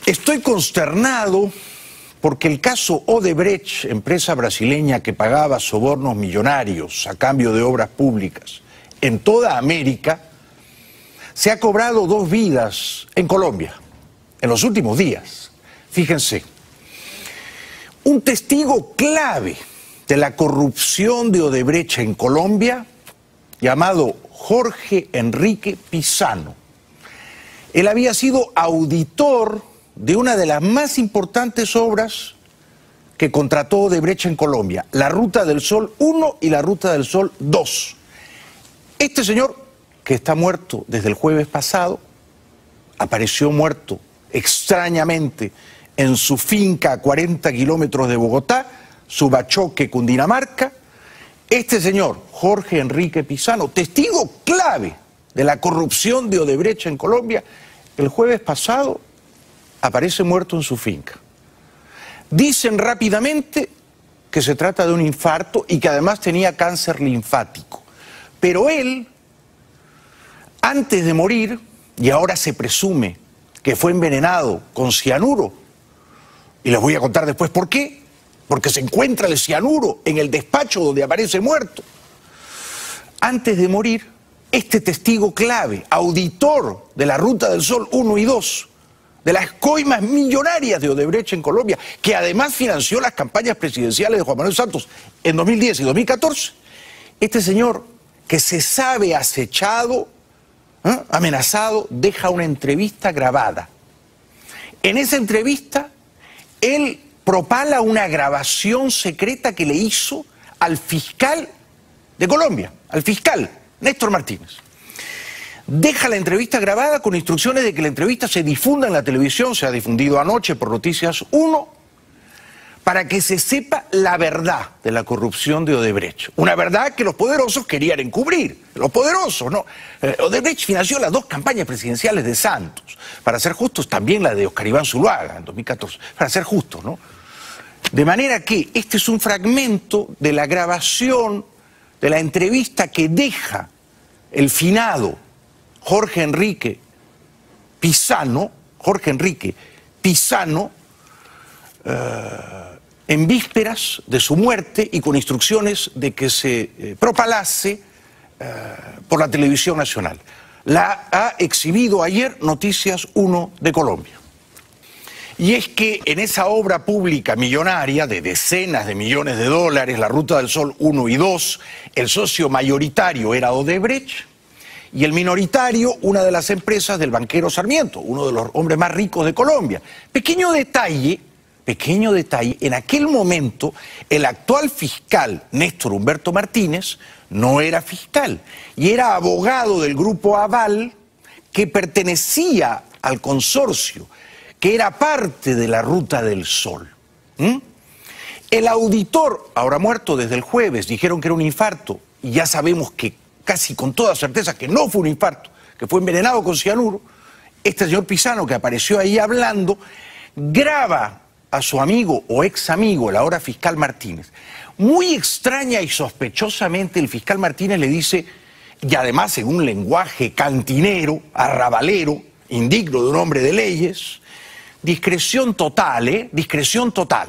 Estoy consternado porque el caso Odebrecht, empresa brasileña que pagaba sobornos millonarios a cambio de obras públicas en toda América, se ha cobrado 2 vidas en Colombia en los últimos días. Fíjense, un testigo clave de la corrupción de Odebrecht en Colombia, llamado Jorge Enrique Pizano. Él había sido auditor de una de las más importantes obras que contrató Odebrecht en Colombia, la Ruta del Sol 1 y la Ruta del Sol 2. Este señor, que está muerto desde el jueves pasado, apareció muerto extrañamente en su finca a 40 kilómetros de Bogotá, Subachoque, Cundinamarca. Este señor, Jorge Enrique Pizano, testigo clave de la corrupción de Odebrecht en Colombia, el jueves pasado aparece muerto en su finca. Dicen rápidamente que se trata de un infarto y que además tenía cáncer linfático. Pero él, antes de morir, y ahora se presume que fue envenenado con cianuro, y les voy a contar después por qué, porque se encuentra el cianuro en el despacho donde aparece muerto. Antes de morir, este testigo clave, auditor de la Ruta del Sol 1 y 2, de las coimas millonarias de Odebrecht en Colombia, que además financió las campañas presidenciales de Juan Manuel Santos en 2010 y 2014, este señor, que se sabe acechado, amenazado, deja una entrevista grabada. En esa entrevista, él propala una grabación secreta que le hizo al fiscal de Colombia, al fiscal Néstor Martínez. Deja la entrevista grabada con instrucciones de que la entrevista se difunda en la televisión, se ha difundido anoche por Noticias 1, para que se sepa la verdad de la corrupción de Odebrecht. Una verdad que los poderosos querían encubrir, los poderosos, ¿no? Odebrecht financió las 2 campañas presidenciales de Santos, para ser justos, también la de Oscar Iván Zuluaga en 2014, para ser justos, ¿no? De manera que este es un fragmento de la grabación de la entrevista que deja el finado Jorge Enrique Pizano, en vísperas de su muerte y con instrucciones de que se propalase por la televisión nacional. La ha exhibido ayer Noticias 1 de Colombia. Y es que en esa obra pública millonaria de decenas de millones de dólares, la Ruta del Sol 1 y 2, el socio mayoritario era Odebrecht y el minoritario una de las empresas del banquero Sarmiento, uno de los hombres más ricos de Colombia. Pequeño detalle, en aquel momento el actual fiscal Néstor Humberto Martínez no era fiscal y era abogado del grupo Aval que pertenecía al consorcio, que era parte de la Ruta del Sol. El auditor, ahora muerto desde el jueves, dijeron que era un infarto, y ya sabemos que casi con toda certeza que no fue un infarto, que fue envenenado con cianuro. Este señor Pizano, que apareció ahí hablando, graba a su amigo o ex amigo, el ahora fiscal Martínez. Muy extraña y sospechosamente el fiscal Martínez le dice, y además en un lenguaje cantinero, arrabalero, indigno de un hombre de leyes, discreción total, discreción total.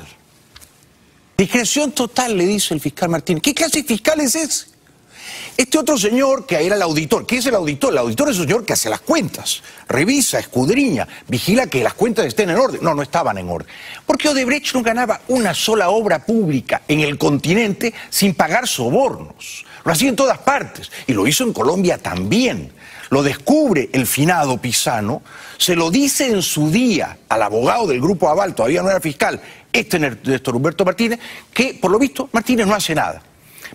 Discreción total, le dice el fiscal Martínez. ¿Qué clase de fiscal es ese? Este otro señor que era el auditor. ¿Qué es el auditor? El auditor es un señor que hace las cuentas, revisa, escudriña, vigila que las cuentas estén en orden. No, no estaban en orden. Porque Odebrecht no ganaba una sola obra pública en el continente sin pagar sobornos. Lo hacía en todas partes y lo hizo en Colombia también. Lo descubre el finado Pizano, se lo dice en su día al abogado del Grupo Aval, todavía no era fiscal, Néstor Humberto Martínez, que por lo visto Martínez no hace nada.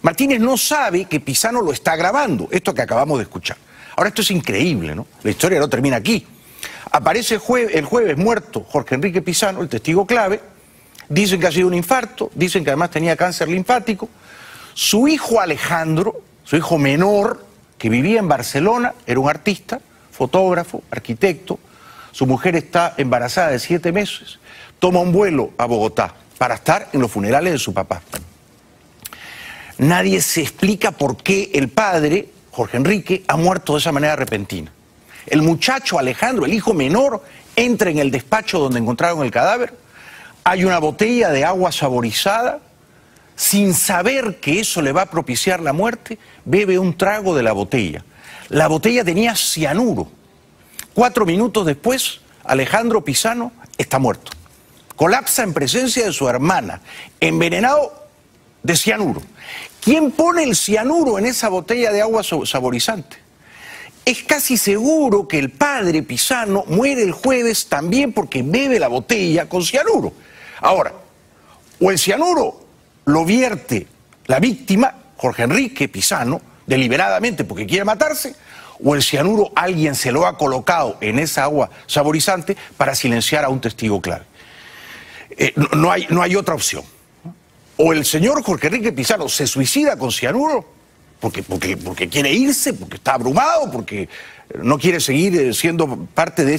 Martínez no sabe que Pizano lo está grabando, esto que acabamos de escuchar. Ahora, esto es increíble, ¿no? La historia no termina aquí. Aparece el jueves muerto Jorge Enrique Pizano, el testigo clave. Dicen que ha sido un infarto, dicen que además tenía cáncer linfático. Su hijo Alejandro, su hijo menor, que vivía en Barcelona, era un artista, fotógrafo, arquitecto. Su mujer está embarazada de 7 meses. Toma un vuelo a Bogotá para estar en los funerales de su papá. Nadie se explica por qué el padre, Jorge Enrique, ha muerto de esa manera repentina. El muchacho Alejandro, el hijo menor, entra en el despacho donde encontraron el cadáver. Hay una botella de agua saborizada. Sin saber que eso le va a propiciar la muerte, bebe un trago de la botella. La botella tenía cianuro. 4 minutos después, Alejandro Pisano está muerto. Colapsa en presencia de su hermana, envenenado de cianuro. ¿Quién pone el cianuro en esa botella de agua saborizante? Es casi seguro que el padre Pisano muere el jueves también porque bebe la botella con cianuro. Ahora, o el cianuro lo vierte la víctima, Jorge Enrique Pisano, deliberadamente porque quiere matarse, o el cianuro alguien se lo ha colocado en esa agua saborizante para silenciar a un testigo clave. No hay otra opción. O el señor Jorge Enrique Pisano se suicida con cianuro porque quiere irse, porque está abrumado, porque no quiere seguir siendo parte de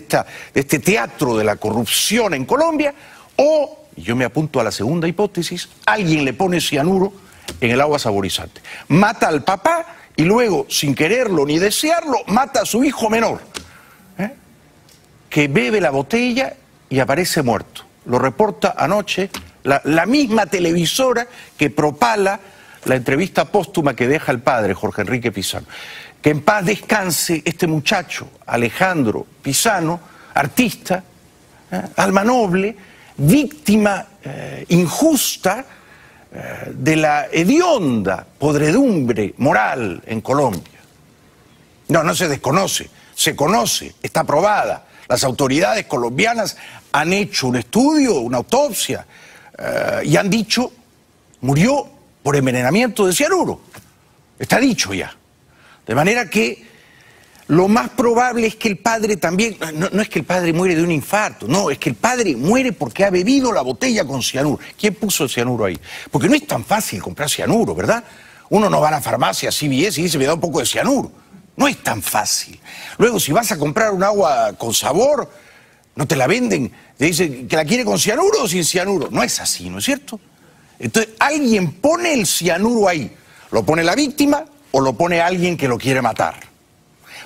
este teatro de la corrupción en Colombia, o, y yo me apunto a la segunda hipótesis, alguien le pone cianuro en el agua saborizante. Mata al papá y luego, sin quererlo ni desearlo, mata a su hijo menor, que bebe la botella y aparece muerto. Lo reporta anoche la misma televisora que propala la entrevista póstuma que deja el padre, Jorge Enrique Pisano. Que en paz descanse este muchacho, Alejandro Pisano, artista, alma noble, víctima injusta de la hedionda podredumbre moral en Colombia. No se desconoce, se conoce, está probada. Las autoridades colombianas han hecho un estudio, una autopsia, y han dicho, murió por envenenamiento de cianuro. Está dicho ya. De manera que lo más probable es que el padre también, no es que el padre muere de un infarto, no, es que el padre muere porque ha bebido la botella con cianuro. ¿Quién puso el cianuro ahí? Porque no es tan fácil comprar cianuro, ¿verdad? Uno no va a la farmacia CVS y dice, me da un poco de cianuro. No es tan fácil. Luego, si vas a comprar un agua con sabor, no te la venden, te dicen que la quiere con cianuro o sin cianuro. No es así, ¿no es cierto? Entonces, alguien pone el cianuro ahí. ¿Lo pone la víctima o lo pone alguien que lo quiere matar?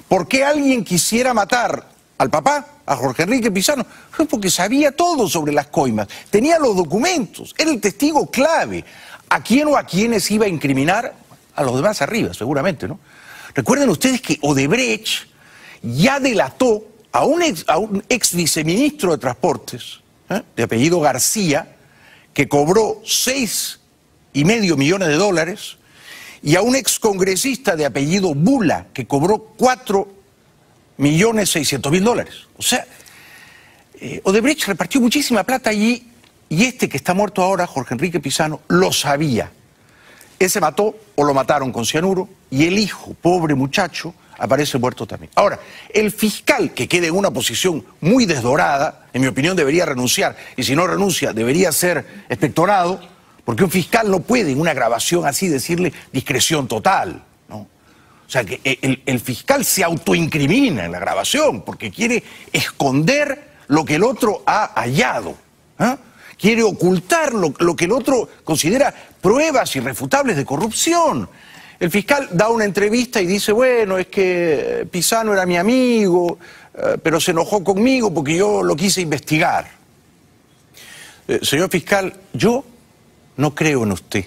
¿Por qué alguien quisiera matar al papá, a Jorge Enrique Pisano? Porque sabía todo sobre las coimas, tenía los documentos, era el testigo clave. ¿A quién o a quiénes iba a incriminar? A los demás arriba, seguramente, ¿no? Recuerden ustedes que Odebrecht ya delató a un ex viceministro de Transportes, de apellido García, que cobró $6,5 millones, y a un ex congresista de apellido Bula, que cobró $4,600,000. O sea, Odebrecht repartió muchísima plata allí, y este que está muerto ahora, Jorge Enrique Pisano, lo sabía. Él se mató o lo mataron con cianuro, y el hijo, pobre muchacho, aparece muerto también. Ahora, el fiscal, que queda en una posición muy desdorada, en mi opinión debería renunciar, y si no renuncia debería ser expectorado, porque un fiscal no puede en una grabación así decirle discreción total, ¿no? O sea, que el fiscal se autoincrimina en la grabación porque quiere esconder lo que el otro ha hallado, quiere ocultar lo que el otro considera pruebas irrefutables de corrupción. El fiscal da una entrevista y dice, bueno, es que Pisano era mi amigo, pero se enojó conmigo porque yo lo quise investigar. Señor fiscal, yo no creo en usted.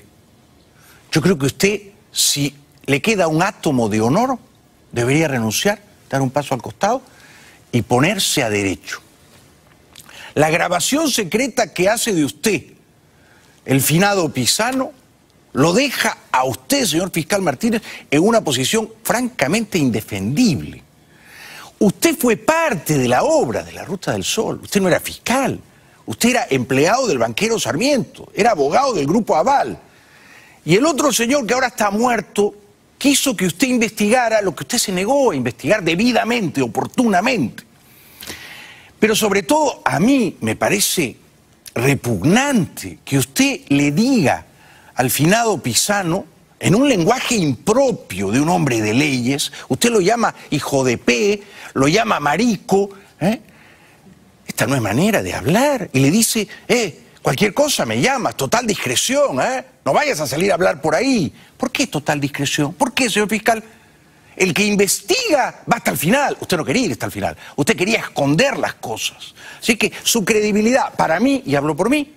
Yo creo que usted, si le queda un átomo de honor, debería renunciar, dar un paso al costado y ponerse a derecho. La grabación secreta que hace de usted el finado Pisano lo deja a usted, señor fiscal Martínez, en una posición francamente indefendible. Usted fue parte de la obra de la Ruta del Sol. Usted no era fiscal. Usted era empleado del banquero Sarmiento. Era abogado del Grupo Aval. Y el otro señor que ahora está muerto quiso que usted investigara lo que usted se negó a investigar debidamente, oportunamente. Pero sobre todo a mí me parece repugnante que usted le diga al finado Pisano, en un lenguaje impropio de un hombre de leyes, usted lo llama hijo de P, lo llama marico, esta no es manera de hablar, y le dice, cualquier cosa me llamas, total discreción, no vayas a salir a hablar por ahí, ¿Por qué total discreción? ¿Por qué, señor fiscal? El que investiga va hasta el final. Usted no quería ir hasta el final. Usted quería esconder las cosas. Así que su credibilidad, para mí, y hablo por mí,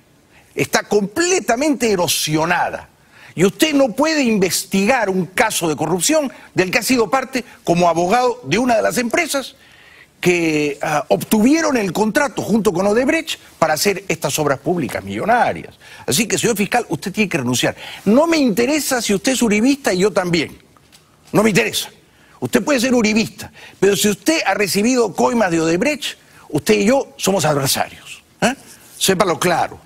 está completamente erosionada. Y usted no puede investigar un caso de corrupción del que ha sido parte como abogado de una de las empresas que obtuvieron el contrato junto con Odebrecht para hacer estas obras públicas millonarias. Así que, señor fiscal, usted tiene que renunciar. No me interesa si usted es uribista y yo también. No me interesa. Usted puede ser uribista, pero si usted ha recibido coimas de Odebrecht, usted y yo somos adversarios. Sépalo claro.